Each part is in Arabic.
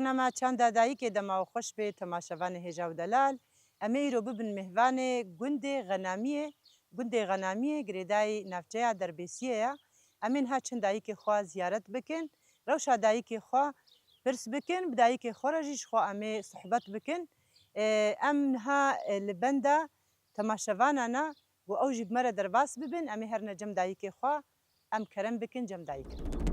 برنامه چند دادایی که دما خوش به تماشاوان هجا و دلال امی رو ببن مهوان گند غنامیه گریدای نفجه دربیسیه امین ها چند دایی که خواه زیارت بکن روشا دایی که خواه پرس بکن بدایی که خورجیش خواه امی صحبت بکن ام ها لبنده تماشاوانانا و اوجی بمره درباس ببن امی هر نجم دایی که خواه ام کرم بکن جم دایی که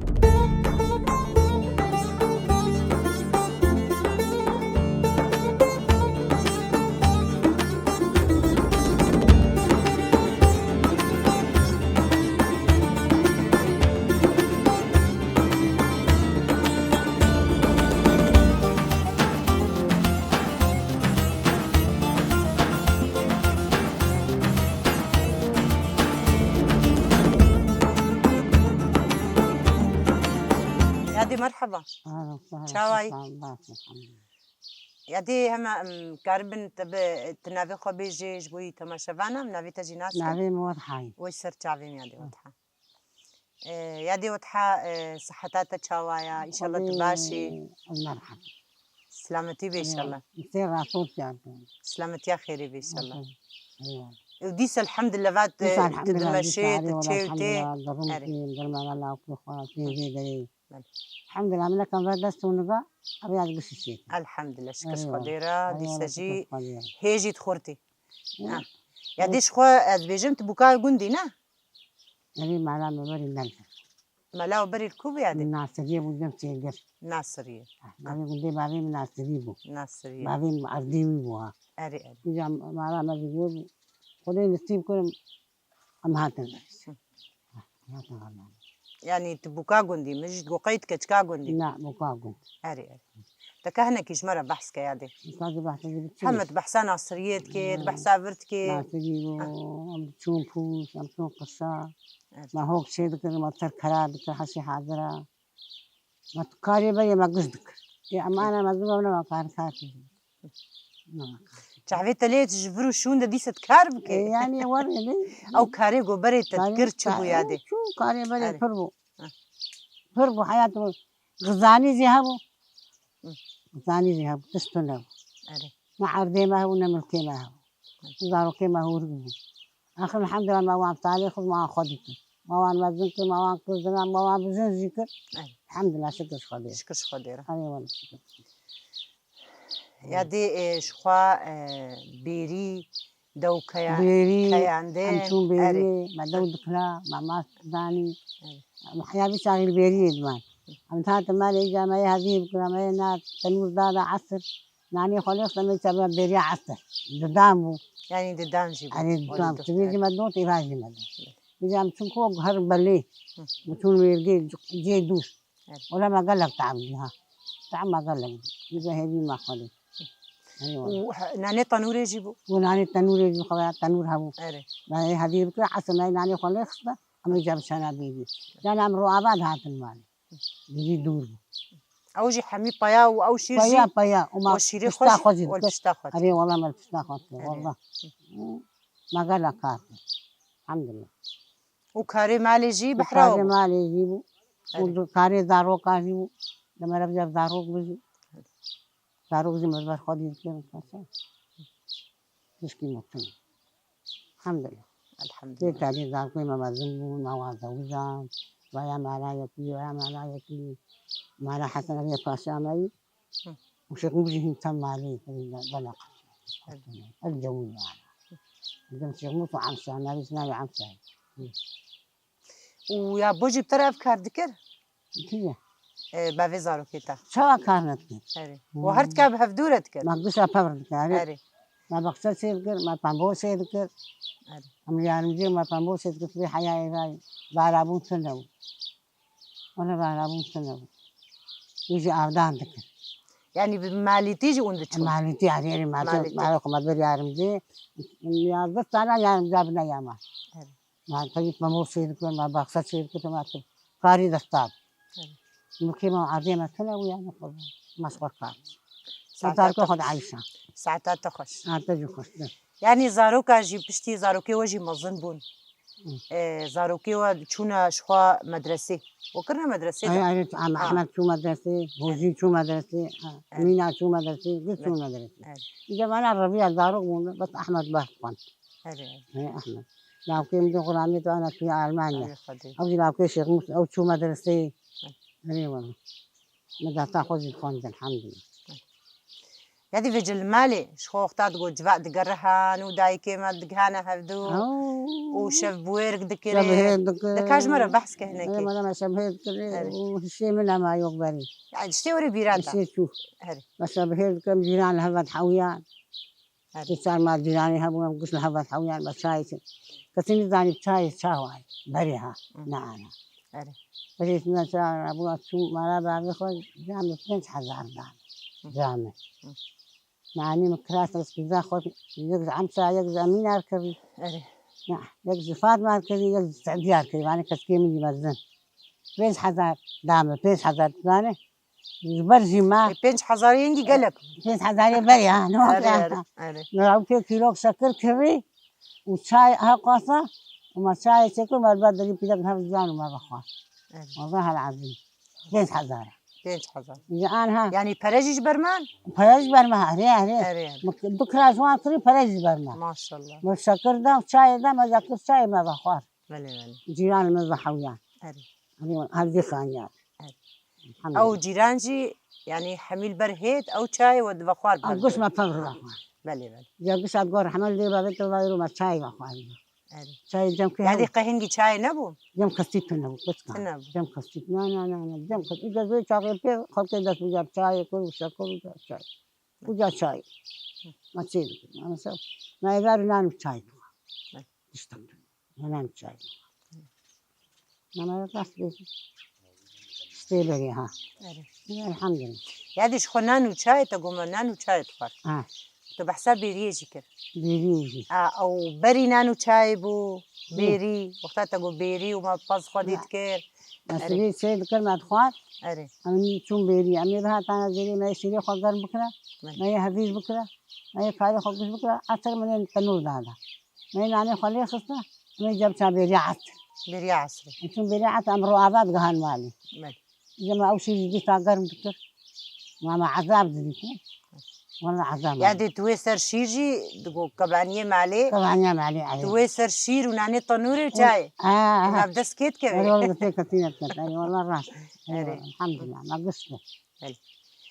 يادي مرحبا شاواي يادي هما قاربن تنافي خو بيجي جبوي تماشاوانا منافي تجي ناس نافي موضحاي ويسر تعبين يادي وضحا يادي وضحا صحتاتا تشاوايا ان شاء الله تباشي مرحبا سلامتي بي ان شاء الله يصير راسوت سلامتي يا خيري بي ان شاء الله وديس الحمد لله فات تدمشيت تشي وتي الحمد لله من كان بدست ونقا أبيض قشيت الحمد لله شكرش خديرة دي سجي هيجي تخورتي يا ديش خوا بيجمت بوكا جندي نا يعني معنا مبري النلفة ملاو بري الكوب يا دي ناصرية وجمت يقف ناصرية يعني قندي بعدين ناصرية ناصرية بعدين عرديوي بوها أري إذا معنا ما بيقول خلينا نستيب كل أمهاتنا يعني تبوكا جندي مش تقوقيت كتكا جندي لا بوكا جندي أري تكهنا كيش مرة بحث كيادي محمد بحثان عصريات كيد بحثا برت كيد ناصرية أم تشوم فوس أم تشوم قصة ما هو شيء ذكر ما تر خراب ذكر حسي حاضرة ما تقاري بيا ما قصدك يا أمانة ما قصدك ولا ما كار كاتي تعرفي ليه تجبروا شون ده ديست كارب كي يعني وري أو كاري بري تذكر شبو يادي شو كاري بري فربو حياته غزاني ذهبوا غزاني ذهبوا تستنوا ما عردي ما هو نملكي ما هو زاروكي ما هو رجبو آخر الحمد لله ما وان تاريخ ما أخذته ما وان مزنك ما وان كذا ما وان بزن ذكر الحمد لله شكر خدير شكر خدير أيوة والله شكر يادي شخوا بيري دو كياندين أمشون بيري ما دو دكلا ما ماس داني محيا بيشاغل بيري إدمان أمثال مالي جامعة هذه بكرة ما ينات تنور دادا عصر ناني خليص لما يسمى بيري عصر ددامو يعني ددام جيبو يعني ددام تبيجي مدوت إيراجي مدوت إذا أمشون كوب هر بلي بتون ويرجي جي دوس ولا ما قال لك تعمل ها تعمل ما قال لك إذا هذه ما خلي ناني تنور يجيبو وناني تنور يجيبو خويا تنور هبو ما هذه بكرة عصر ما ناني خليص أما يجاب سنة بيجي لأن أمر آباد هات المال بيجي دور أوجي حمي بايا أو شيرجي بايا وما وشيري خوش والتشتاخد أري والله ما التشتاخد والله ما قال لك الحمد لله وكاري مالي يجيب بحراو كاري مالي يجيبو وكاري داروك يجيبو لما رجع داروك بيجي داروك زي ما خدي كده كذا مشكلة مطمئن الحمد لله الحمد لله تاريخ داروك ما مزمون ما وازوجان ويا ما لا يكلي ما لا حتى لا يفاشامي وشيخ مجيه تم عليه بلق الجو يعني إذا شيخ موسى عم سنة لسنا عم سنة ويا بوجي بترى أفكار ذكر كذا بافي زارو كيتا شو كانت وهرت كاب هفدورة ذكر ما قصة فبر ذكر ما بقصر سيذكر ما بامبو سيذكر أم يعني مجيء ما بامبو سيذكر في حياة راي بارابون سنو ولا بارابون سنو يجي أردان ذكر يعني بمالي تيجي وندشون مالي تي عريري ما لكم ما بري عرمجي يا بس أنا يا جابنا يا ما تجيب ما مو سيذكر ما بقصر سيذكر ما تب كاري دستاب ممكن ما عادي ما كنا ويا نقول مسقط كار ساعات تاخذ عايشة ساعات تخش تجي خش يعني زاروكا جي بشتي زاروكي وجي مظن بون زاروكي وشونا شخوا مدرسة وكرنا مدرسة ده أي عم أحمد شو مدرسة فوزي شو مدرسة مينا شو مدرسة قلت شو مدرسة جمعنا الربيع دارو بس أحمد بحقن هي أحمد لو كنت غرامي أنا في ألمانيا أو لو كنت شيخ أو شو مدرسة هي والله مدى تأخذ الخونة الحمد لله يدي في جلمالي شخو اختاد قو جباء دقرهان وداي كيما دقهانا هفدو وشف بويرك دكري دكاج مرة بحث كهناك أنا ما شبهت كري وشي منها ما يقبلي يعني شتي وري بيران شي شوف ما شبهت كم جيران هبت حويان صار ما جيراني هبوا قش هبت حويان بس شاي كثير زاني شاي شاوي بريها نعم بريت من شاي أبوه شو ما لا بياخذ جامع 2000 دام جامع يعني مكراس الاسكيزا خود يجز عمسا يجز أمين أركبي نعم يجز فاطمة أركبي يجز سعدي أركبي يعني كسكي مني مزن 2000 دام 2000 ثاني برجي ما 2000 ينجي قلب 2000 بري ها نوع نلعب في كيلو سكر كري وشاي ها قاصة وما شاي سكر ما بدري بيدك هرجان وما بخاف والله العظيم 2000 2000 يعني فرجيش برمان فرج برما هري بكرة جوان تري فرج برما ما شاء الله والسكر ده وشاي ده ما ذاك الشاي ما بخاف بلي جيران ما بحويان هذي خانيات أو جيرانجي يعني حميل برهيت أو شاي ود بخار أقص ما فر بلي يا قص أقول حمل لي بابت الله يروم شاي بخار شاي جم كي هذه قهنجي شاي نبو جم كستيت نبو بس كان جم كستيت نا جم كستيت إذا زوج شاقي في خلك دس بجاب شاي كل شكل شاي وجا شاي ما تصير أنا سو ما يقدر نانو شاي يستمر نانو شاي ما يقدر استيبري ها الحمد لله يعني شخو نانو شاي تقوم نانو شاي تفر تو بحساب بيريجي كر بيريجي أو بري نانو شاي بو بيري وقتها تقول بيري وما باز خديت كير أسري سيد كلمة أخوات أمني شون بيري أمي بها تانا زيري ما يشيري خقر بكرة ما يهديش بكرة ما يكاري خقش بكرة أكثر من التنور دادا ما ينعني خليه خصنا ما يجيب شا بيري عصر بيري عصر شون بيري عصر أمرو عذاب جهان مالي جماعة أوشي جدي تاجر بكرة ما عذاب ذيك والله عذاب يعني تويسر شيرجي دقو كبانية مالي عليه تويسر شير ونعني تنور جاي ما بدس كيت كمان والله بتيك كتير والله راس الحمد لله ما قصته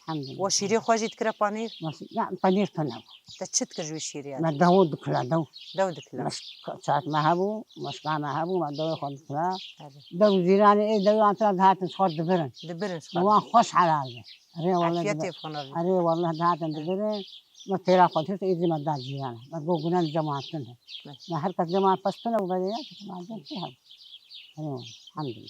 الحمد لله وشيري خواجي تكره بانير لا بانير تناو تشت كرجوي شيري ما داود كلا داود كلا مش ساعات ما هبو مش ما هبو ما داود خد كلا داود زيراني إيه داود عن طرف هات نسخر دبرن ما خوش على هذا أري والله هات دبرن ما ترى قدرت إذا ما دار زيرانه ما تقول قلنا الجماعة تنها ما حركة جماعة فستنا وبديات ما عندنا فيها الحمد لله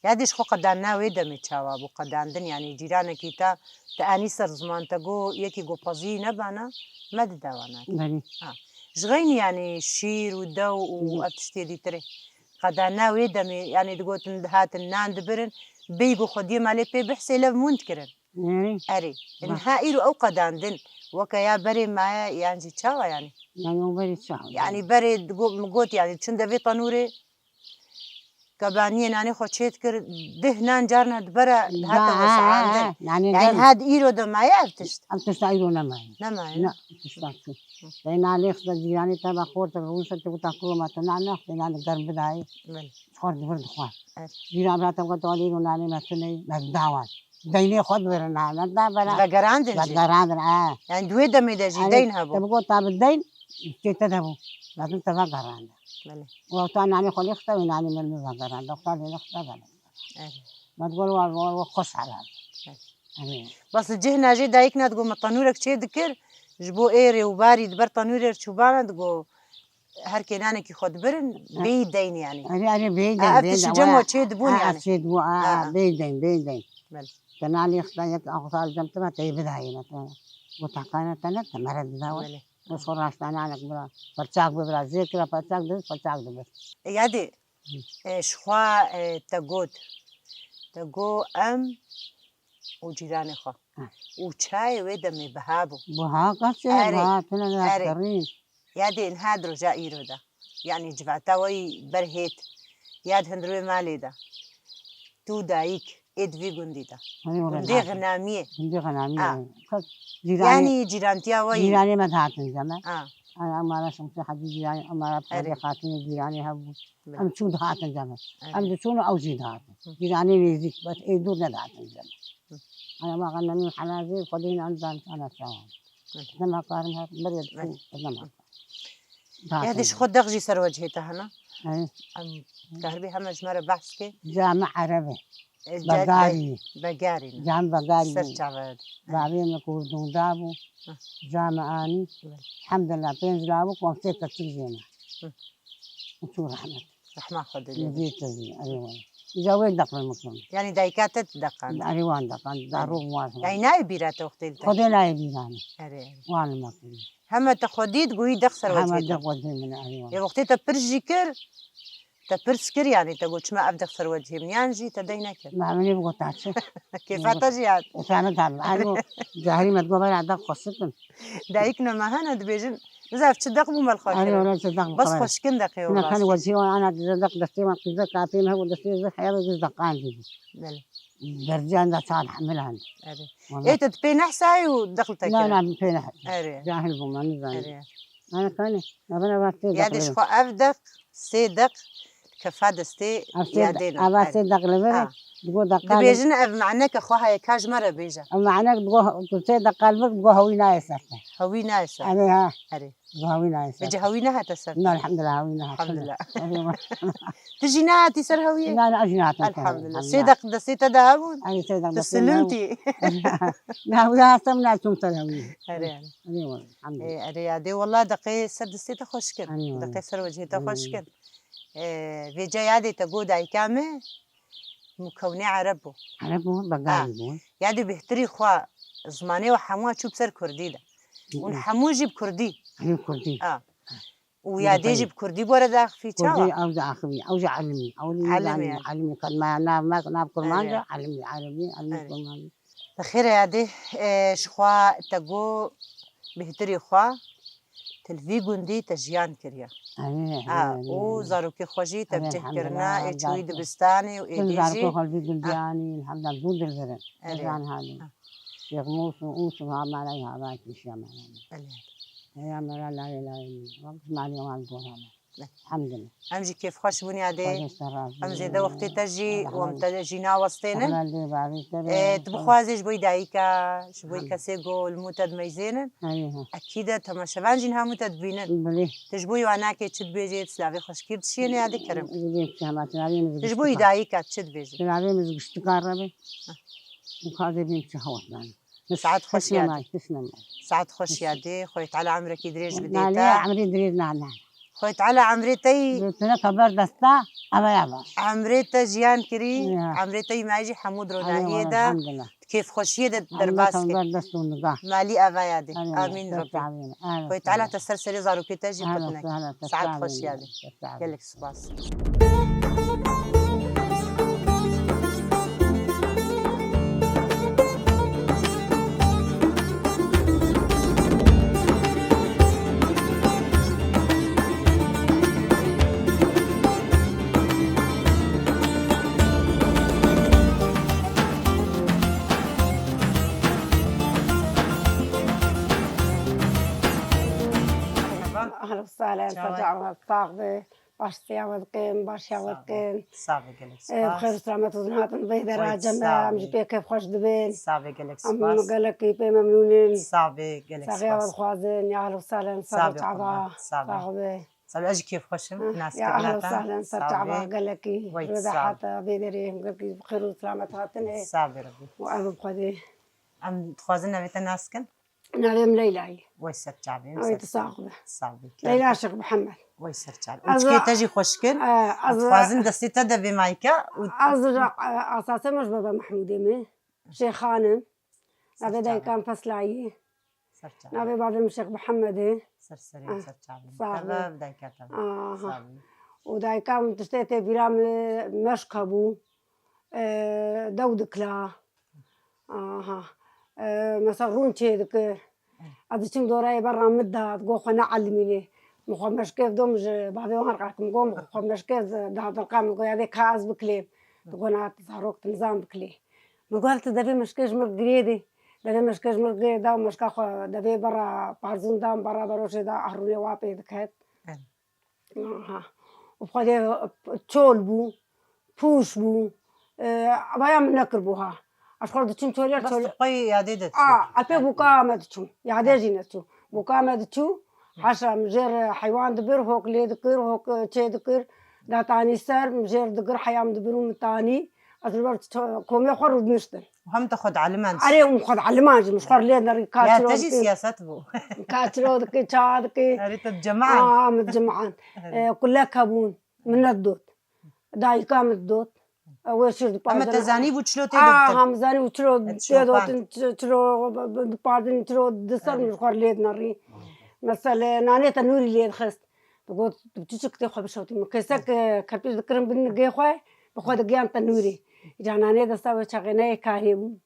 ياديش خو قدانا ويدا متشاوا بو قداندن يعني جيرانه كيتا تاني سر زمان تگو يكي گو بازي نبانا مد دوانا بني جغين يعني شير ودو واتشتي دي تري قدانا ويدا يعني تقول هات النان دبرن بيجو خدي مالي بي بحسي لف منتكرن اري النهائي او قداندن وكيا بري ما يعني تشاوا يعني بري تشاوا يعني بري مقوت يعني تشند في طنوري كبانية ناني خوشيت كر دهنان جارنا دبرة هذا وسعاندن يعني هاد إيرو ده ما يعرفتش أنت إيرو نماي لا تشتاكي لأن عليه خد يعني تبع خورت الروسة تقول تأكل ما تنعنا لأن على القرب بداية خورت برد خوار جيران رات تقول تقولي له ناني ما تني ما دعوان ديني خد برنا لا دبرة غراندن يعني دويدا ميداجي دين هبو تبغى تاب الدين تتذهبوا لكن تبغى غراندن وطبعا يعني خلي يختار يعني من المذاكرة دكتور يختار ما تقول وقص على بس الجهنا جي دايكنا تقول مطنورك شيء ذكر جبو إيري وباري دبر طنوري شوبانا تقول هر كنانة كي خد برن بيدين يعني أنا بيدين أفتش جمو شيء دبون يعني شيء دبو بيدين كنان يختار يك أخطار جمت ما تيبد هاي مثلا وتحقنا تنك مرد داول وصور راستانه على كبر فرشاق ببرا ذكر فرشاق ده يادي شخوا تقو أم وجيران خو وشاي ويدا مي بهابو بها كسر بها تنا كرين يادي إن هاد رجاء يرودا يعني جفعتاوي برهيت ياد هندروي ماليدا تو دايك إد في جنديتا جندي غنامية جندي غنامية يعني جيرانتيا وي جيراني ما تهاتن زمان أنا أما شمس حد جيراني أما صديقاتي جيراني هبو أم شو دهاتن زمان أم دشونو أو زي دهاتن جيراني ويزيك بس إيدور ندهاتن زمان أنا ما غنى من حنازير خدين عندنا أنا سوا لما قارنها بريد شو لما هذيش خد دغجي سر وجهتها هنا أم كهربي هم جمرة بحث كي جامع عربي بقاري جامع بقاري سرچاود بابين كوردون دابو جامع آني الحمد لله بينز لابو كونسيت تتجينا وشو رحمة خد يزيد تزي أيوة يجاوي دقل المكان يعني دايكات تدقن أيوة دقن دارو مواسم يعني ناي بيرات وقتين خدي ناي بيراني وانا مكان هم تخديد قوي دخسر وجهتها هم دقودي من أيوة يا وقتي تبرجي كر تبرسكر يعني تقول ما أبدأ خسر وجهي من يانجي تدينا كر ما مني بقول تعشى كيف هتجيات وسامة تعب أيوة جاهري ما تقول أنا دق خصتن دايكنا ما هنا دبيجن نزاف تصدق بو مال خاطر أيوة لا تصدق بس خوش كندق يا أنا كان وجهي وأنا تصدق دستي ما تصدق كافي ما هو دستي زي حياة تصدق عندي درجان ده صار حملها إيه تتبين حساي ودخلتك لا لا بين جاهل بو ما نزاي أنا كاني أنا بس يا دش خو أفدق صدق كفادستي يادينا أبى صدق لبنك تقول دقال دبيجن أب معناك أخوها كاج مرة بيجا معناك تقول تصدق قلبك تقول هوي نايسة هوي نايسة أنا ها أري هوي نايسة بيجي هوي نها تسر لا الحمد لله هوي نها الحمد لله تجي نها تسر هوية لا لا أجي نها الحمد لله صدق دستي تدهون أنا صدق تسلمتي لا ويا سمنا توم تلهوي أري أيوة الحمد لله أري عادي والله دقي سر دستي تخشكن دقي سر وجهي تخشكن في جاي عادي تقول داي كامل مكوني عربو بقالي يعني بيهتري خوا زماني وحموها شو بسر كردي ده ونحمو جيب كردي كردي ويا دي جيب كردي بورا داخل في تشاوا كردي أو داخلي أو علمي أو علمي قد ما ناب كرمانجا علمي كرمانجا بخير يا دي شخوا تقو بيهتري خوا تلفي جندي تجيان كريا وزاروكي خوجي تبجه كرنا اتشوي دبستاني وايديجي زاروكي خوجي دبستاني الحمد لله زود الفرن تجيان هذا شيخ موسى ما عليها باك الشام يا مرا لا اله الا الله ما عليهم عن الحمد لله امجي كيف خوش بني عادي امجي ده وقت تجي ومتجينا وسطينا تبخوازي جبوي دايكا جبوي كاسيغو الموتد ميزينن اكيد تماشفان جينها متد بينن تجبوي وانا كي تشد بيجي تسلاوي خوش كيف تشيني هذا كرم تجبوي دايكا تشد بيجي تلعبي مزق تقربي وخاذي بنت هوتنا ساعات خوش يادي ساعات خوش يادي خويت على عمرك يدريج بديتا لا عمري دريج نعم خويت على عمريتي دريتنا كبر دستا أبا ياباش عمريتا جيان كري عمريتي ماجي حمود روناهي دا كيف خوشيه دا درباسكي مالي أبا يادي آمين ربي خويت على تسرسلي زاروكي تجي بطنك ساعات خوش يادي يلك سباس أهلا وسهلا سجع الطاقة باش سياوة قيم باش ياوة قيم صافي قالك بخير وسلامة وزنات نبيدر راجمة مجبي كيف خوش دبين صافي قالك أم قالك يبي ممنونين صافي قالك صافي ياوة خوازين يا أهلا وسهلا صافي تعبا صافي صافي أجي كيف خوشم ناس يا أهلا وسهلا صافي تعبا قالك رضا حتى بيدري قالك بخير وسلامة هاتني صافي ربي وأنا بخدي أم تخوازنا بيت ناسكن نعم ليلى ويسر تعبين ويتصاقبه صافي ليلى شيخ محمد ويسر تعبين وشكي تجي خوشكن خوازن دستي تدا بمايكا أزرق أساسا مش بابا محمودي مي شيخ خانم نبي داي كان فصلاي نبي بعد الشيخ محمد سرسري سر تعبين تمام داي كاتب وداي كان تشتيتي برام مشكبو داود كلا مسرون شيء ذك أدشين دوراي برا مدة تقول خنا علميني مخمش كيف دوم بابي وارقك مقوم مخمش كيف ده القام مقول هذيك كاز بكلي تقول أنا تزهروك تنظام بكلي مقولت دبي مشكيش مقريدي دبي مشكيش مقريدا ومشكا خو دبي برا بارزون دام برا بروش دا أهرولي وابي دكت وبخدي تشول بو بوش بو أبايا من نكربوها أشخاص تشوم تولي بس تقي يعديدت أبي بوكا ما تشوم يعدي نتشو بوكا ما تشو حشا مجر حيوان دبر هوك لي دكر هوك شيء دكر دا تاني سر مجر دكر حيوان دبرون تاني أزربر كومي خرج نشتن وهم تاخد علمان عليهم خد علمان مش خر لي نري كاترو يا تجي سياسات بو كاترو دكي شا دكي ريت الجماعة متجمعان كلها كابون من الدوت داي كام الدوت ويشرد أما تزاني بوشلو تيدو هم زاني وشرو تيدو باردن ترو دسر مش خر لي نري مثلا ناني تنوري لي خست تقول بتشك تخو بشوتي مكسك كرتوش ذكرن بن جي خوي بخود جيان تنوري جاناني دستا وشغناي كاريم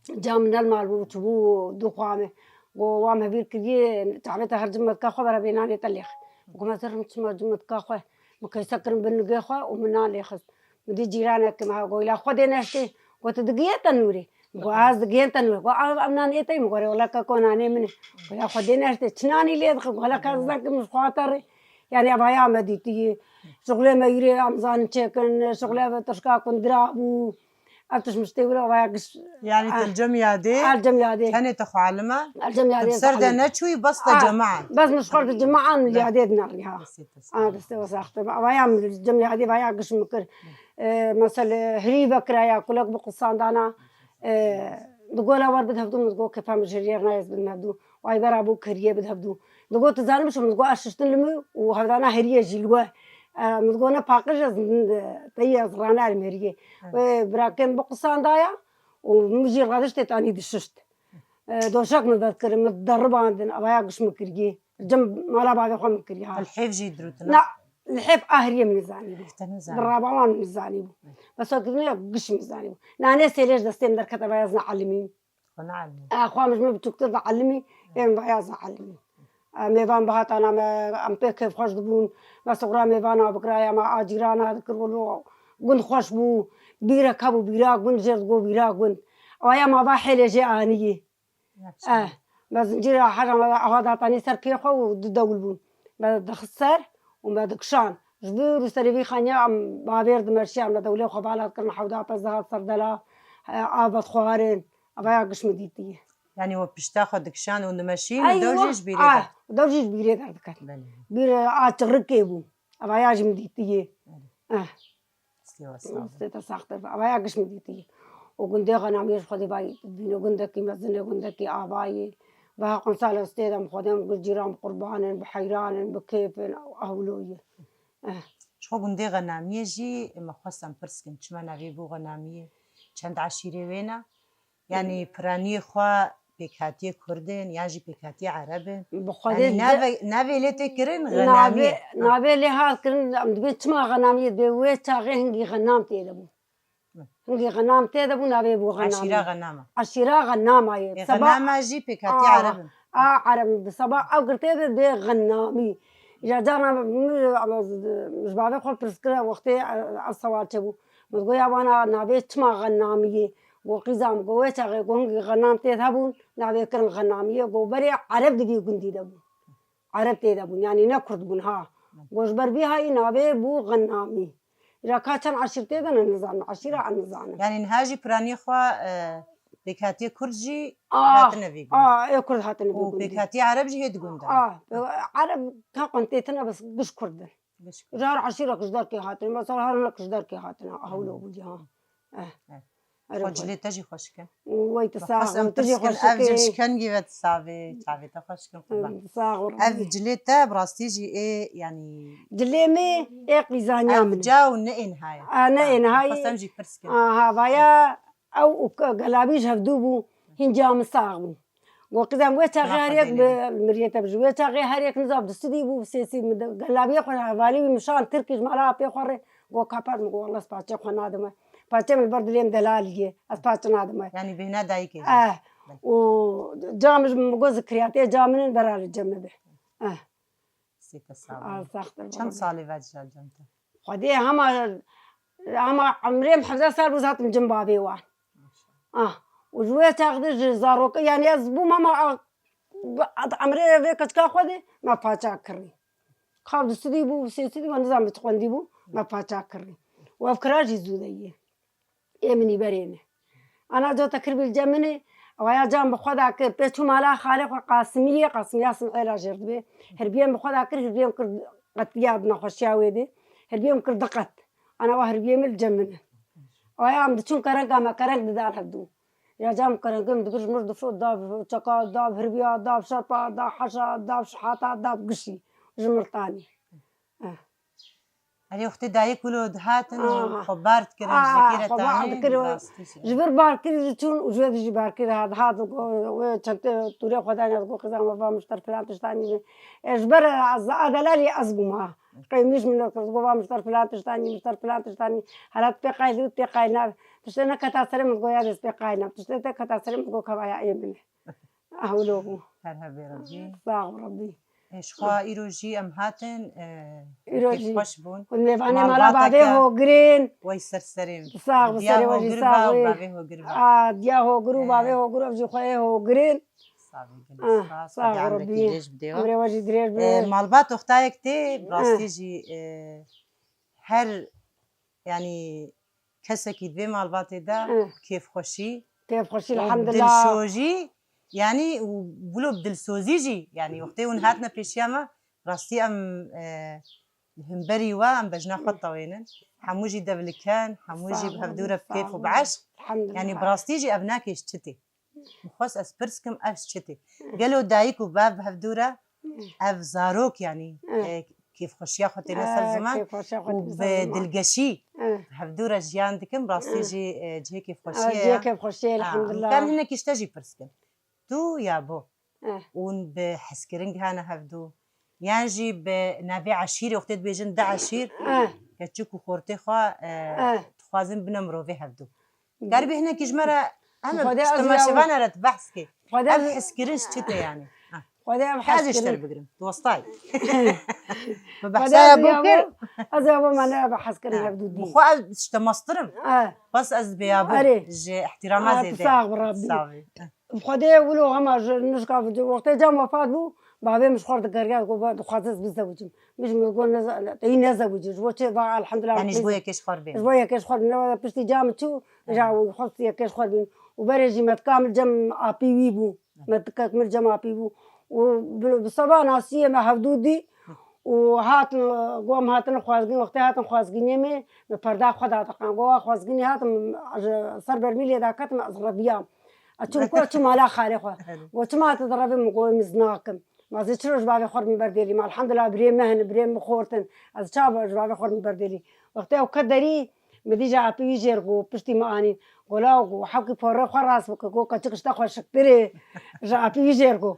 جام المال وتبو دخوامه ووام هبير كدي تعبت هرجمت كخو برا بيناني تليخ وكما ترم تسمع جمت كخو مكسك بن جي خوي ومنالي خست بدي جيرانك ما قويلا خدي نشتي وتدقيه تنوري وعاز دقيقة تنوي وأمنان إيتي مقولي ولا كوناني منه ولا خدينا تشناني ليه دخل ولا كذاك مش خاطر يعني أبغى مديتي شغله ما يري أمزان تشكن شغله بتشكا كندرابو أبتش مستوي أبغى يعني الجميع دي الجميع دي كانت أخو علمة الجميع دي سردة نشوي بس جماعة بس مش خرد الجماعة اللي عديدنا ريها بس وساخت أبغى الجميع دي أبغى قش مكر مثلا هريبة كرايا كلك بقصان دانا دقول أول بتهبدو متقول كيف هم جرير نايز بنهبدو وأي برا أبو كريه بتهبدو دقول تزال مش متقول أشتن لمي وهذانا هريه جلوه متقول أنا باقش تيجي زرانا المريه وبراكم بقصان دايا ومجي غادش تاني دششت دوشك متذكر متدرب عندنا أبايا قش مكريه جنب مالا بعد خم مكريه الحيف جي دروتنا لا الحيف أهريه من زاني بالرابعان من زاني بس أكيد قش من زاني ناني سيلش دستين در كتب يازنا علمين ونعلم أخوان مش مبتكتر علمي يعني بيازنا علمي ميفان بهات أنا ما أم بكيف خوش دبون بس أقرأ ميفان أبكرايا ما أجيرانا ذكروا قن خوش بو بيرا كابو بيرا قن جرد بو بيرا قن ويا ما بحيل جانية بس جرا حاجة ما هذا تاني سر كيخو ودول بون ما دخسر وما دكشان جبر وسربي خانيا أم بابيرد مرشي عم دولة خبالات كرنا حودا بس ده سردلا آباد خوارن أبايا قش مديتي يعني هو بيشتاخد دكشان ونمشين أيوة. ودوجيش بيريد دوجيش بيريد هذاك بير تغرقيبو أبايا جم مديتي استيواساخت أبايا قش مديتي وقندي غنامير خدي باي بينو قندكي مزني قندكي آباي بها قنصالة استيدم خدم قجيرام قربان بحيران بكيف أهولوية شو قندي غنامية جي ما خصم برسكن شما نبي بو غنامية چند عشيرة وينا يعني براني خوا بكاتي كردن ياجي بكاتي عربن يعني نابي لي كرن غنامية نابي لي هاد كرن أم دبي تما غنامية بوي تاغي هنجي غنام تيدبو هنجي غنام تيدبو نابي بو غنامية عشيرة غنامة عشيرة غنامة غنامة جي بكاتي عربن عربي بصباح أو قرتي بي غنامي إذا جانا مش بعرف خل برسكرة وقتي السوال تبو بتقول يا وانا نبي تما غنامية وقزام قوي تاعي قونج غنام تذهبون نبي كرن غنامية قوبري عرب دقي قندي دبو عرب تذهبون يعني نكرد بنها وجبر بها نبي بو غنامي إذا كان عشرتي ده النظام عشرة عن النظام يعني نهاجي براني خوا بكاتي كرجي هاتنا بيقول إيه كرد هاتنا بيقول وبكاتي عرب جي هتقول عرب كقنتيتنا بس قش كردن جار عشيرة كشدار كي هاتنا مثلا هرنا كشدار كي هاتنا أهولو بوجها خجلي تجي خشكن ويتساغ تجي خشكن أفجش كان جيبت صعبة تخشكن أفجلي براستيجي إيه يعني جليمي إيه قيزانيا من جاو نئن هاي نئن هاي فسمجي برسكن هاي أو قلابيش هفدوبو هنجا مساغبو وقدام ويتا غاريك بالمريتا بجويتا غير هاريك نزاب دستديبو بسيسي قلابي خور هفالي مشان تركيش مالا بي خور وكابات مقول والله سباتي خوانا دمه باتي من البرد لين دلالية أسباتنا دمه يعني بهنا دايكي وجامج مقول ذكرياتي جامن برا الجنب السيكة صعبة ساختر كم صالي فاجل جمتة خدي هما عمري محفظة صار بزات من جنبابي وان وجوية تاخذ زاروك يعني أزبو ماما عمري فيك كا خدي ما فاتش كري خالد سديبو سيدي ونظام تقنديبو ما فاتش كري وأفكراجي زودية مني برينه أنا جو تكرب الجمني ويا جام بخدا كر بيتو مالا خالق قاسمية سمعي جرد به هربيان بخدا كر هربيان كر قتياد نخشياوي دي هربيان كر دقت أنا وهربيان الجمني ويا عم دشون كرنكا ما كرنك دار هدو يا جام كرنكم دكش مرد فوق داب شكا داب هربيا داب شرطة داب حشا داب شحاتة داب قشي جمرتاني هل أختي دايك ولود هاتن وخبارت كرن ذكيرة تاني جبر بار كذا تون وجود جبار كذا هذا وشنت توري خداني أقول كذا ما فهم مشترك فلان تشتاني جبر هذا لا لي أزبما قيمش من القوا مشترك فلان تشتاني هلات بقايد بقاينا تشتنا كتاسر من قويا بس بقاينا تشتنا كتاسر من قو كوايا أيمن أهولوه هرهبي ربي صاغ ربي إيش خا إيروجي أم هاتن إيروجي خوش بون ونفعني مالا بعده هو جرين ويسرسرين صاغ بسري وجي صاغ ديا هو جرو بعده هو جرو بجي خويه هو جرين صاغ ربي عمري وجي دريج مالبات أختايك تي براستيجي هر يعني كسكي دبي مالبات دا كيف خوشي الحمد لله دلشوجي يعني وبلو بدل سوزيجي يعني وقتي ونهاتنا بيشياما راستي أم همبري وام بجنا خطة وينن حموجي دبلكان حموجي بهفدورة بكيف وبعش يعني براستيجي أبناك يشتتي مخص أسبرسكم أشتتي قالوا دايك وباب بهفدورة أفزاروك يعني كيف خوشيا خوتي نسل زمان وبدلقشي بهفدورة جيان دكم براستيجي جهي كيف خوشيا كيف خوشيا الحمد لله كان هناك يشتجي برسكم تو يابو ون بحسكرنج هانا هفدو يانجي بنافي عشيري وقت بيجن دا عشير كتشوكو خورتي خوا تخوازن بنمرو في هفدو قاربي هنا كجمرة أنا بشتماشفانا رت بحسكي أب حسكرنج شتى يعني هذا اشتر بقرم توسطاي بحسها بوكر أزابو ما أنا بحسكرنج هفدو دي بخوا اشتماسترم بس أز بيابو جي احترامات زي ده بخدي ولو هما نشكا في وقت جا وفاة بو بابي مش خورد كريات قو خاطس بزوجهم مش يقول نزوج وش الحمد لله يعني جبويا كيش خربين جبويا كيش خربين لو بشتي جام تشو جا خاطس كيش خربين وبرجي متكامل جم أبي ويبو متكامل جم أبي بو وبصبا ناسية ما حدودي وهات قوم هاتن خوازقين وقت هاتن خوازقين يمي بفردا خدا تقان قوا خوازقين هاتن صار برميلي ذاكت ما أزربيام أشوف كل شيء مالا خالقه وشما تضرب مقوي مزناكم ما زيتشروش بابي خور من برديلي ما الحمد لله بريم مهن بريم بخورتن از شاب بابي خور من برديلي وقتها وكدري بدي جا بي جيرغو بشتي ماني قلاو حقي فور خراس بكو كتشكش تاخذ شكتري جا بي جيرغو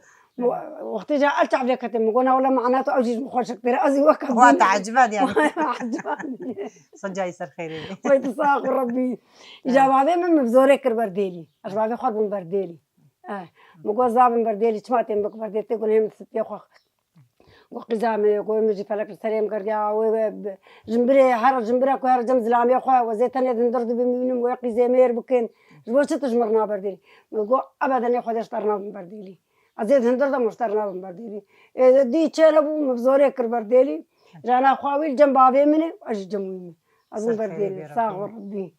وقت جا ألتعب لك تمقونا ولا معناته أوجي مخور شكتري أزي وكا هو تعجبان يعني عجباني صجا يسر خيري ويتصاق ربي إجا بابي من بزوري كر برديلي أش بابي خور من برديلي مقول زاب برديلي شماتين بك برديلي تقول هم ستي خو وقزامي يقول مجي فلك السلام قرجع وجنبري حر جنبري كو هر جمز لام يا خو وزيتني دندرد بمينم ويقي زمير بكين جوش تجمرنا برديلي مقول أبدا يا خو اشترنا من برديلي أزيد هندرد مشترنا من برديلي دي تشلبو مبزوري كر برديلي جانا خواويل جنب بابي مني وأجي جنبي أظن برديلي صاغ ربي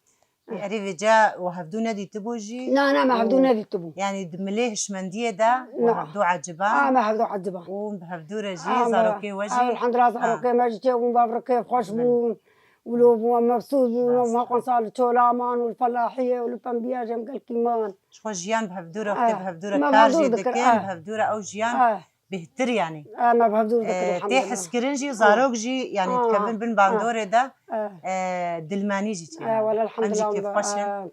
أريد جاء وهفدو نادي تبوجي لا ما هفدو نادي تبو يعني دمليه شمندية دا وهفدو عجبان ما هفدو عجبان وهفدو رجي زاروكي وجي الحمد لله زاروكي مجي ومبابركي خوش بون ولو مبسوط بون وما قنصال تشولامان والفلاحية والبنبيا جنب الكيمان شو جيان بهفدورة وقت بهفدورة كارجي دكين بهفدورة أو جيان بهتر يعني ما بهفدور ذكر تحس كرنجي وزاروكجي يعني تكمل بن باندوري ده دلمانيجي ولا الحمد لله كيف خشن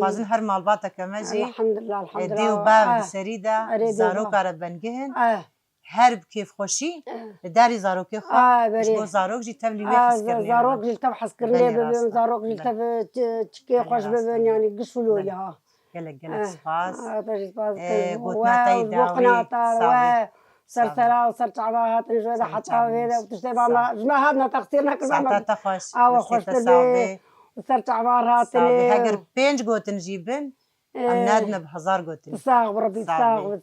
فازن هر مالباتا كماجي الحمد لله الحمد لله ديو باب سريدا زاروك على بنجهن هرب كيف خوشي داري زاروكي خو بو زاروكجي تبلي ويحس كرني زاروكجي تبحث كرني ببن زاروكجي تب تشكي خوش ببن يعني قشولو ياها قلق سباس قوتنا تايدا سرسرة وسرت عباهات نجوى حتى هذا وتشتي ما هذا تقصيرنا كل ساعتا ما تخوش خوش تبي وسرت عبارات صافي هاجر بينج قوت نجيبن ام نادنا بهزار قوت صاغ بربي صاغ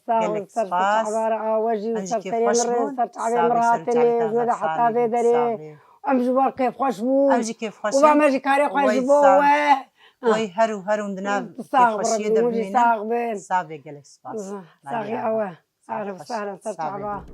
سرت عبارة وجي وسرت سرت عبارة مراتني جوى حتى هذا ام جوار كيف خوش بو امجي كيف خوش وما ماجي كاري خوش بو وي هرو ندنا كيف خوش يدا بنينا صاغ بين صافي قالك سباس صاغي اوه اهلا وسهلا سرت عبارة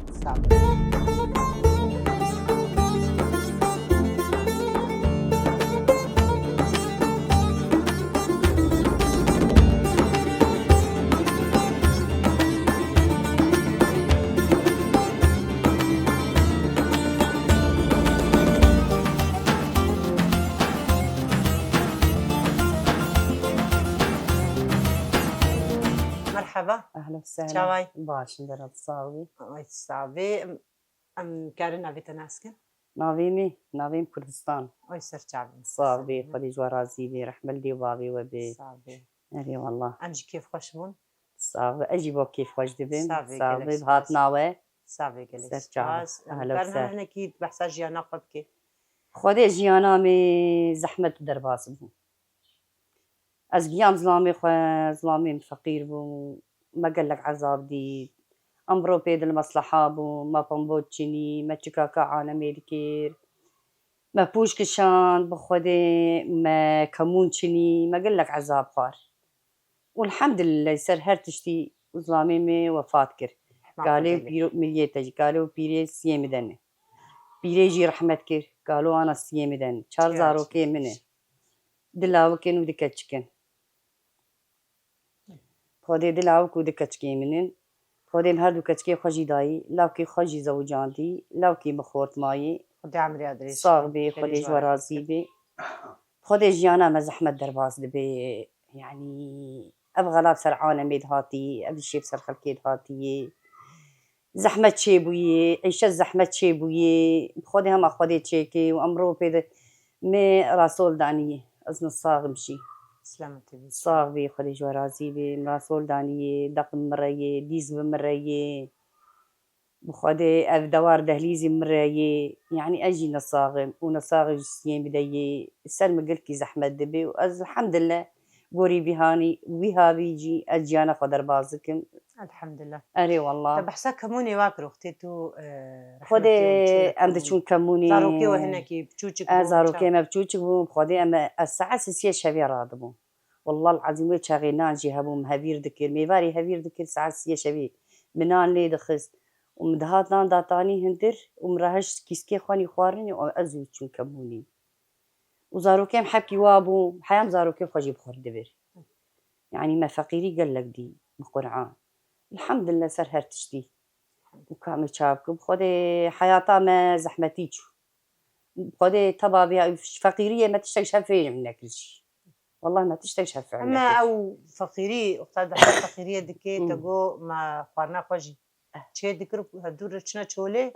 مرحبا أهلا وسهلا شاوي باش ندير صاوي صافي ام كارن ابي تناسكن نافيم كردستان وي سر شعبي صافي خدي جوارازي بي رحمة لي بابي وبي صافي أري والله امجي كيف خوشمون صافي أجي بو كيف واش دبن صافي صافي بهات ناوي صافي قالك سر شعبي سباس أهلا كارن وسهلا هنا كي بحث جيانا قبكي خدي جيانا مي زحمة درباس بو از قيام ظلامي فقير بو ما قال لك عذاب دي أمرو بيد المصلحة بو ما بمبوتشيني ما تشكاكا عالمي دكير ما بوش كشان بخودي ما كمونشني ما قال لك عذاب خار والحمد لله سر هرتشتي وظلامي مي وفات كر قالوا بيرو مليتج قالوا بيري سيم دنه بيري جي رحمت كر قالوا أنا سيم دنه چار زارو كي منه دلاو كن ودكتشكن خودي دلاو كودكتشكي منن خودي هر دو كتشكي خوجي داي لاو كي خوجي زوجانتي لاو كي بخورت ماي خدي عمري ادري صاغ بي خودي جوارازي بي خودي جيانا ما زحمة درباس دبي يعني أبغى لا بسر عالمي هاتي أبي شي بسر خلكي هاتي زحمة شي بوي عيشة زحمة شي بوي خودي هم خودي تشيكي وأمرو بيد مي راسول داني أزن الصاغ مشي سلامتي صاغ بي خودي جوارازي بي راسول داني دقم مريي ديز بمريي بخودي أف دوار دهليزي مريي يعني أجي نصاغم ونصاغ جسيم بدي السلم قلكي زحمة دبي وأز الحمد لله قوري بهاني وبها بيجي أجيانا قدر بازكم الحمد لله أري والله طب حسا كموني واكرو اختيتو خودي أم دشون كموني زاروكي وهناكي بتشوتشك زاروكي ما بتشوتشك بخودي أما الساعة سيسية شبيه رادبو والله العظيم ويتشاغينان جي هبو مهبير دكير ميباري هبير دكير ساعة سيسية شبيه منان لي دخس ومدهاتنا داتاني هندر ومراهش كيسكي خواني خوارني وأزو تشون كموني وزاروكي محبكي وابو حيام زاروكي خوجي بخور دبر يعني ما فقيري قال لك دي بقرعان الحمد لله سر هرتشتي وكامل شابك بخودي حياتا ما زحمتيشو بخودي طبابي فقيرية ما تشتغش هفين من كل شيء والله ما تشتغش هفين أما أو فقيري أختار بحث فقيرية دكي تقو ما خوارنا خوجي شيء ذكر هدور رشنا شولي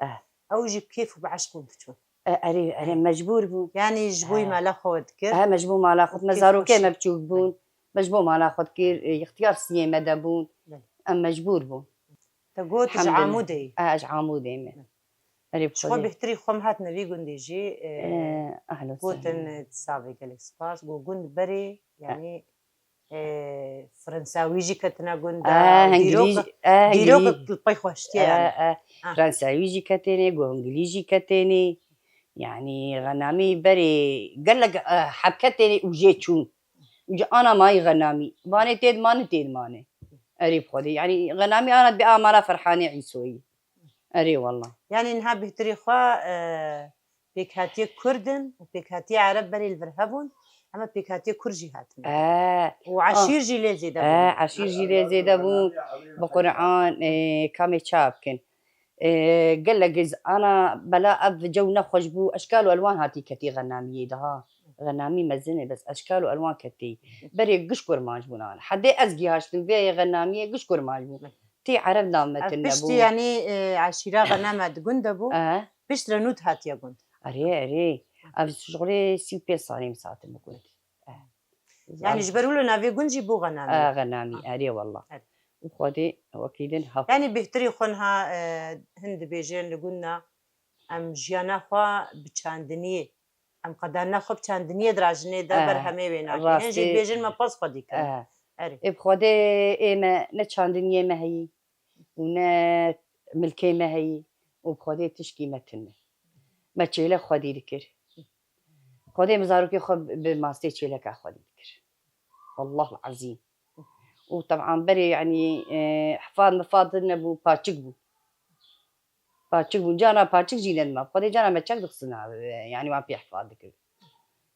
أو جيب كيف بعشقون تشون أري مجبور بون يعني جبوي ما لا خود كر مجبور ما لا خود مزاروكي ما بتشوف بون مجبور ما لا خود كير اختيار سيء مدى بون أم مجبور بون تقول تجعمودي أجعمودي من أري شو بيحتري خم هات نبي قندي جي أهلا قوتن تسابق الإكسباس قو قند بري يعني فرنساوي جي كتنا قندا ديروك الباي خوشتي يعني فرنساوي جي كتني قو إنجليزي كتني يعني غنامي بري قال لك حبكتني وجيتشون أنا ماي غنامي ماني تيد ماني أري بخودي يعني غنامي أنا بأمانة فرحانة عيسوي أري والله يعني إنها بهتري خوا بيكهاتي كردن وبيكهاتي عرب بري الفرهبون أما بيكهاتي كرجي هاتن وعشير جيلي زيدا عشير جيلي زيدا بون بقرعان كامي شابكن قال لك أنا بلا أب جو نخش بو أشكال وألوان هاتي كتي غنامية ده غنامي مزنة بس أشكال وألوان كتي بري قشكر ماجبون أنا حدي أزجيهاش تنبيه غنامية قشكر ماجبون تي عرب نامت النبو بشتي يعني عشيرة غنامة دقندبو بشترى نوت هات يا قند أري أبي شغلي سيبي صاري مساعد المقولة يعني جبروا له نافي قنجي بو غنامي غنامي أري والله وخدي وكيدن هف يعني بهتري خونها هند بيجين لقولنا ام جيانا خوا بچاندنیه ام قدرنا خو بچاندنیه دراجنه ده برهمه وینا که هنجی بيجين ما باس خودی کنه اري بخدي إما نتشاندنيا ما هي ونا ملكي ما هي وبخدي تشكي متنا ما تشيله خدي ذكر خدي مزاروكي خب بماستي تشيله كخدي ذكر والله العظيم وطبعا بري يعني حفاظ مفاضلنا بو باتشقبو جانا باتشق جينا ما خدي جانا ما تشق دخسنا يعني ما في حفاظ ذكر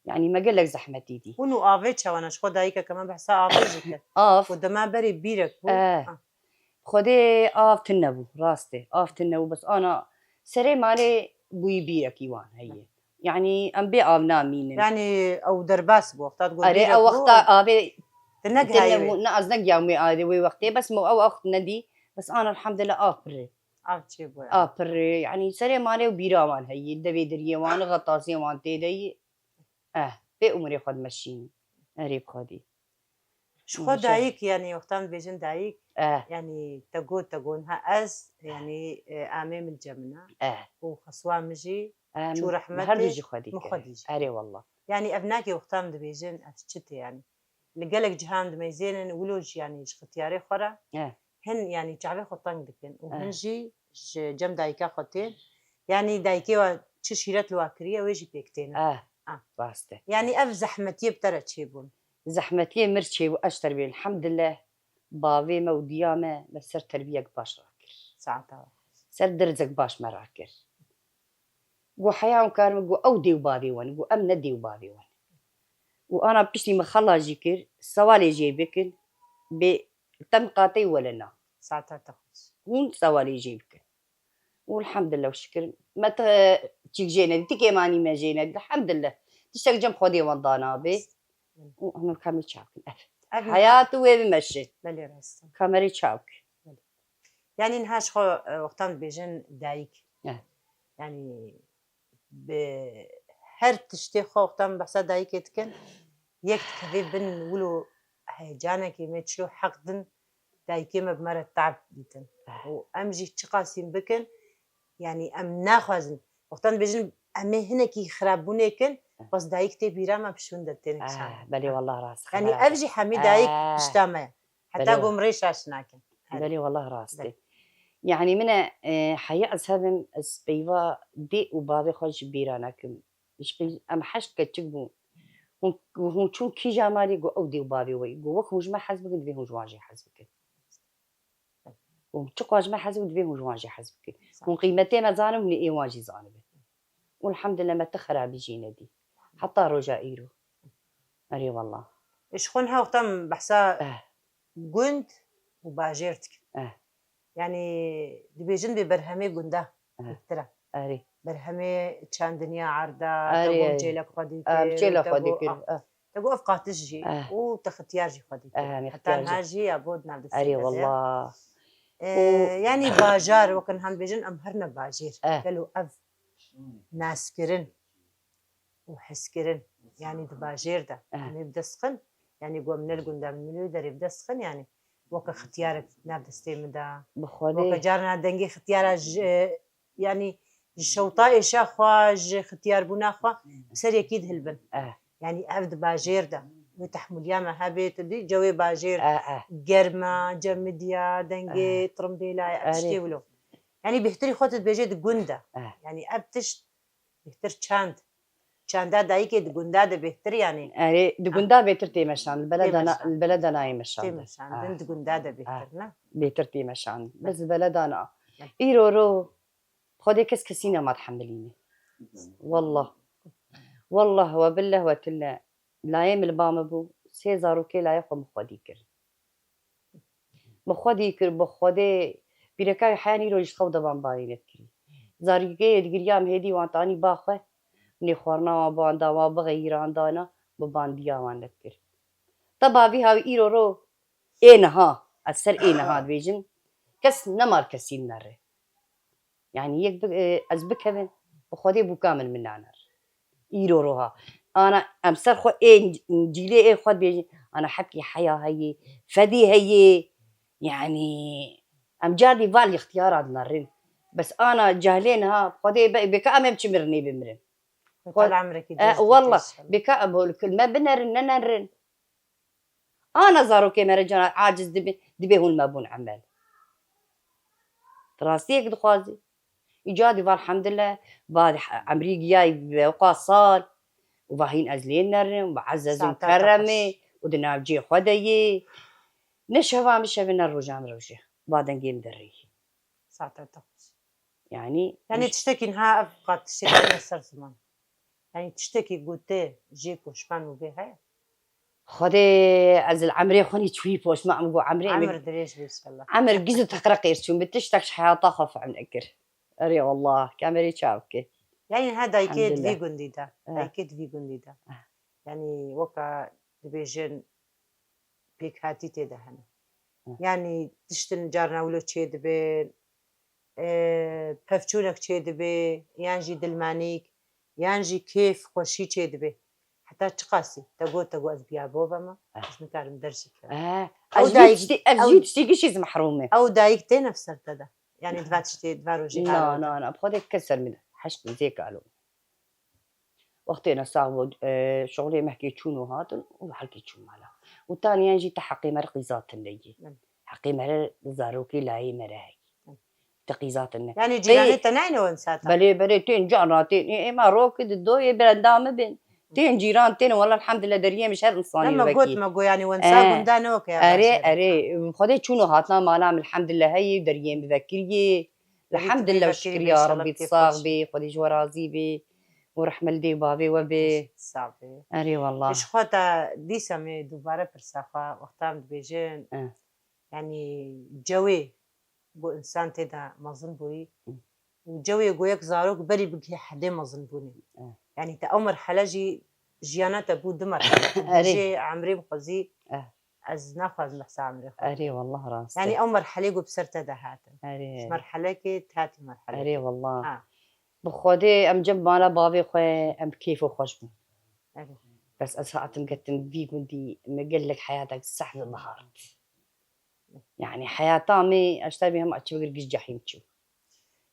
يعني ما قال لك زحمتي دي ونو آویچ وانا شخو دایکه كمان بحثا آویچ آف ودما بري بيرك بو خدي آف تنبو راسته آف تنبو بس أنا سري مالي بوي بيرك يوان هي يعني أم بي آف نامين يعني او درباس بو وقتها تقول أري بيرك أو بو وقتا آبي تنق تنبو هاي نأزنق يومي آدي وي وقتي بس مو أو وقت ندي بس أنا الحمد لله آف بري آوچ بو آف بري يعني سري مالي وبيرا وان هي دبي دري وان غطاسي وان تيدي بي أمري خد مشيني أري بخدي شخو دايك يعني وقتها بيجين دايك آه يعني تقول ها از يعني امام الجمنة وخصوا مجي شو هر رحمتي بيجي خدي مخديج أري والله يعني ابناكي وقتها بيجين اشتي يعني لقالك جهان دميزين ولوج يعني اختياري خورا هن يعني تعبي خطان دكن وهنجي جم دايكا خطين يعني دايكي و تشيرت الواكريه ويجي بيكتين باسته يعني اف زحمتي بترى تشيبون زحمتي مرشي واشتر بين الحمد لله بابي موديامه بسر تربية باش راكر ساعتها سر درزك باش مراكر قو حياة كان قو أودي وبابي وان قو أم ندي وبابي وان وأنا بشتي مخلا جيكر سوالي جيبكن تم قاطي ولنا ساعتها تخص وين سوالي جيبكن والحمد لله والشكر ما تيجي جينا تيجي ماني ما جينا الحمد لله تشتاق جنب خدي وضانا بي وأنا كامل شاكن حياته وين مشيت بلي راس كامري شاك يعني نهاش خو وقتها بيجن دايك يعني بهر تشتي خو وقتها بحسا دايك يتكن يك كذي بن ولو هيجانك يمتشو حقدن دايكي ما بمرة تعب ديتن وأمجي تشقاسين بكن يعني أم ناخذن وقتها بيجن أمي هناك يخربون كن بس دايك تبيرا ما بشون دتين بلي والله راسك يعني أبجي حمي دايك بشتامة حتى قوم ريش عشناكن بلي والله راسك يعني من حياة أسهبن أسبيوا دي وبابي خوش بيرانكم مش أم حشك تجبو وهم شو كي جمالي جو أودي وبابي وي جو وك هوج ما حسبك دبي هوج واجي حسبك ومتقواج ما حسبك دبي هوج واجي حسبك وقيمتين أزانم من إيه واجي زانم والحمد لله ما تخرع بيجينا دي حتى رجائيرو أري والله إيش خونها وقتها بحسا قند وباجرتك يعني دبيجن ببرهمي قنده ترى أري برهمي كان دنيا عرضة تقوم جيلك خديك جيلك خديك تقول أفقات تجي وتختيار جي خديك حتى نهاجي أبود نعم أري والله يعني باجار وكان هم بيجن أمهرنا باجير قالوا أف ناس كرن وحس كرن يعني دباجير ده يعني بدسخن يعني قوم من القنده من مليو دري بدسخن يعني وك اختيارك نبدا ستيم دا وك جارنا دنگي اختيار يعني الشوطاء شاخواج اختيار بناخوا سر اكيد هلبن يعني ابد باجير دا وتحمل ياما هبيت دي جوي باجير جرما جمديا دنگي ترمبيلا اشتيولو يعني بيحتري خوتت بيجيد قنده يعني ابتش بيحتر چاند چاندا دايكي دقندا ده بيحتر يعني أري دقندا بيتر تيمشان البلد أنا يمشان تيمشان دقندا ده بيحتر نا بيتر تيمشان بس البلد أنا إيرورو خدي كسينا ما تحمليني والله والله وبالله وتلا لا يم البام بو سيزارو كي لا يخو مخدي كر بخدي بيركاي حاني رو يشخو دبان باينت كري زاريكي دغريام هدي وانتاني باخه نخورنا وباندا وبغيران دانا ببانديا وانكر طبعا بها إيرورو إنها أثر إنها بيجن كس نمر كسين نره يعني يك أزبكهن بخدي بكامل من نار إيروروها أنا أمسر خو إيه جيلي إيه خد بيجن أنا حكي حياة هي فدي هي يعني ام جادي فالي اختيارات نرن بس انا جاهلينها خدي بك امام تشمرني بمرن طال عمرك والله بك اقول كل ما بنرن نرن انا زارو كي مرجع عاجز دبي هو المابون عمل تراسيك دخازي ايجادي والحمد لله بعد عمري جاي بوقاص صار وباهين ازلين نرن وبعزز وكرمي ودنا بجي خدي نشوا مش بنا الرجع من روجه بعدين جيم دري ساعتها يعني تشتكي انها ابقى تشتكي نفس زمان يعني تشتكي قلت جيك وشبان وبيها خدي ازل عمري خوني تشوي بوش ما عم عمري عمر دريش بسم الله عمر جزء تقرقير شو بتشتكش حياة خف عن اكر اري والله كاميري تشاوكي يعني هذا يكيد في جنديدا يكيد في جنديدا يعني وكا دبيجن بيك هاتي تدهنا يعني تشتن جارنا ولو تشيد بين بفچونك تشيد بي يانجي دلمانيك يانجي كيف خوشي تشيد بي حتى تقاسي تقو از بيابو ما مش نكارم درسك او دايك تشتي شي محرومه او دايك تي نفس هذا يعني دفاتشتي دفاروجي لا بخدك كسر من حشت زيك قالوا وقتنا صعب شغلي محكي شنو هذا وحكي شنو مالا وثانيا يجي تحقي مرقيزات اللي حقي مر زاروكي لاي مراهي تقيزات يعني جيراني تناين وانساتا بلي تين جاراتين ما روك الدوي بلندام بين تين جيران تين والله الحمد لله دريه مش هالانصاني لما قلت ما قو يعني وانسا قندانوك يا اري خدي شنو هاتنا مالام الحمد لله هي دريه بذكريه الحمد لله والشكر يا ربي تصاغ بي خدي جورازي بي ورحمة لدي بابي وبي صعبي اري والله ايش خوتا ديسا مي دوباره برساخا وقتام بيجين يعني جوي بو انسان تدا مظن بوي وجوي قويك زاروك بري بقي حدي مظن بوني يعني تا عمر حلاجي جيانات ابو دمر جي عمري بخزي از ناخذ محسا عمري اري والله راس يعني عمر حليقو بسرت دهات اري مرحله كي تاتي مرحله اري والله بخودي ام جنب مالا بابي خوي ام كيفو خوشبو بس اساعت مقتن بيك ودي مقلك حياتك سحب الظهر يعني حياة طامي اشتري بهم اتشبقر قش جحيم تشو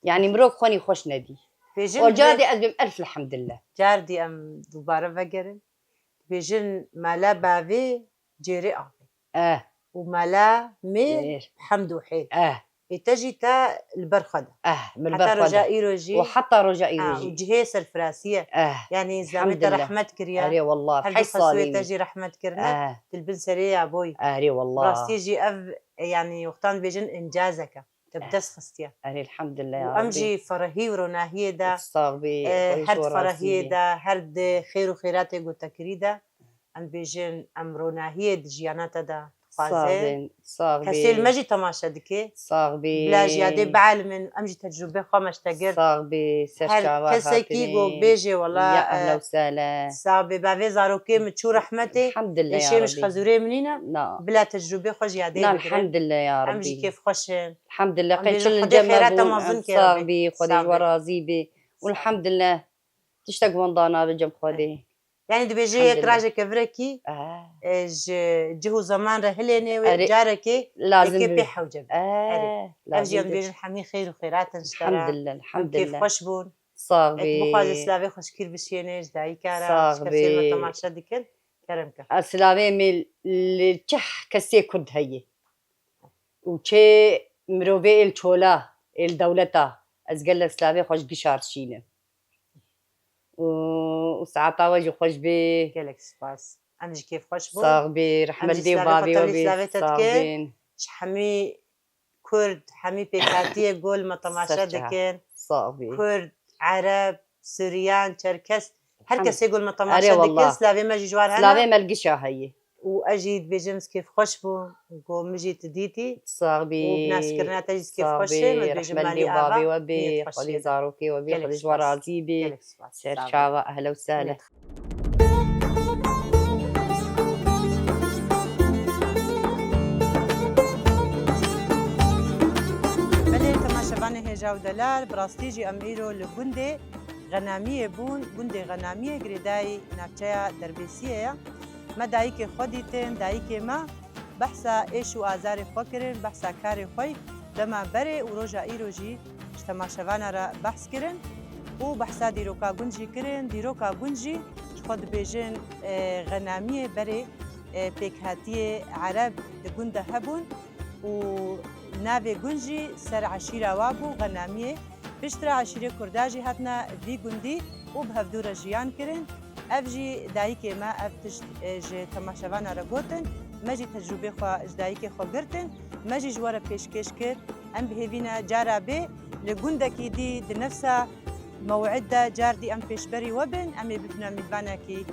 يعني مروك خوني خوش ندي وجادي أدم ألف الحمد لله جاردي أم دوباره فقرن بيجن مالا بابي جيري ومالا مي حمد وحيد يتجي تا البرخدة من حتى رجائي رجي وحتى رجائي رجي وجهيس الفراسية يعني زعمت رحمة كريا أري والله هل خصوي تجي رحمة كرنا تلبن سريع أبوي أري والله راستي جي يعني وقتان بيجن إنجازك تبدس خستيا أري الحمد لله يا ربي وأمجي فرهي ورناهية دا صاغبي هرد فرهية دا هرد خير وخيراتي قلت كريدا أم بيجن أم رناهية جيانات دا صاغبي كسيل مجي تماشا دكي صاغبي بلا جيادي بعلم من أمجي تجربة خامش تقر صاغبي سرشاوات كسي كيغو بيجي والله يا أهلا وسهلا صاغبي بافي زاروكي متشو رحمتي الحمد لله يا ربي ربي مش خزوري منينا لا بلا تجربة خوش يادي لا الحمد لله يا ربي أمجي كيف خوشين الحمد لله قيل كل الجمال صاغبي خدي ورازي بي والحمد لله تشتاق وانضانا بجنب خدي يعني دبيجي هيك راجع كفركي جهو زمان رهليني وجاركي لازم كيف بيحوجب لازم بيجي الحمي خير وخيرات نشترى الحمد لله الحمد لله كيف خوشبون صاغبي بخواز سلاوي خوش كير بشينيش داي كارا صاغبي ما تماشا ديكن كرمك السلاوي من التح كسي كرد هي وشي مروبي الشولا الدولتا ازقل سلاوي خوش قشار شينه وساعتها وجه خوش بي قالك سباس أمجي كيف خوش بون صاغبي رحمة دي وبابي وبي صاغبين حمي كرد حمي بيكاتية قول ما تماشا دكين صاغبي كرد عرب سوريان تركس هر كسي يقول ما تماشا دكين سلاوي مجي جوار هنا سلاوي ملقشة هي واجيد بيجمس كيف خوش بون وقوم مجي تديتي صاغبي وبناس كرنات اجيد كيف خوشي ما بيجم مالي وبابي وبي خلي زاروكي وبي خلي جوارازي بي سير شاوة أهلا وسهلا شبانه هجاو دلال براستيجي أميرو لجندي غنامية بون جندي غنامية قريداي نافشيا دربيسية ما دايك خوديتين دايك ما بحثا إيش وآزار خوكرن بحثا كاري خوي دما بري وروجا إيروجي تماشاوانا را بحث كرن و بحثا ديروكا گونجي كرن ديروكا گونجي خود بيجن غنامية بري بيكهاتي عرب گونده هبون و ناوي گونجي سر عشيرة وابو غنامية بشترا عشيرة كرداجي هاتنا في گوندي و بهفدورة جيان كرن افجي دايكي ما افتش جي تماشاوانا را گوتن مجي تجربه خوا جدايكي خوا گرتن مجي جوارا پیشکش کرد ام بهوینا جارا بي لگوندكي دي نفسها موعد دا جار دي ام پیشبری وبن ام ببنا میدوانا کی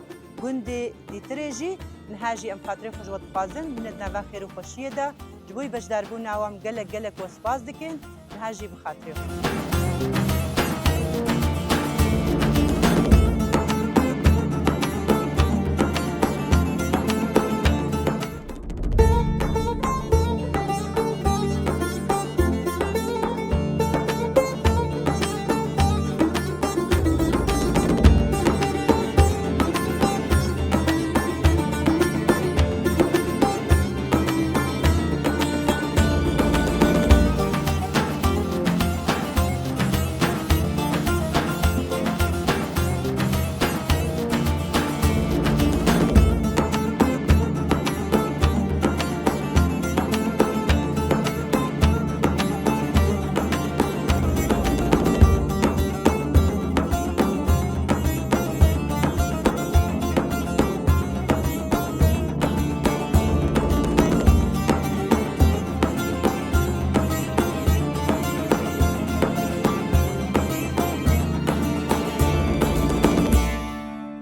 گوندي دي تريجي نهاجي ام خاطري خوش وتخوازن من نوا خير وخوشيه دا جبوي بجدار بونا وام گلک گلک وسپاس دکن نهاجي بخاطري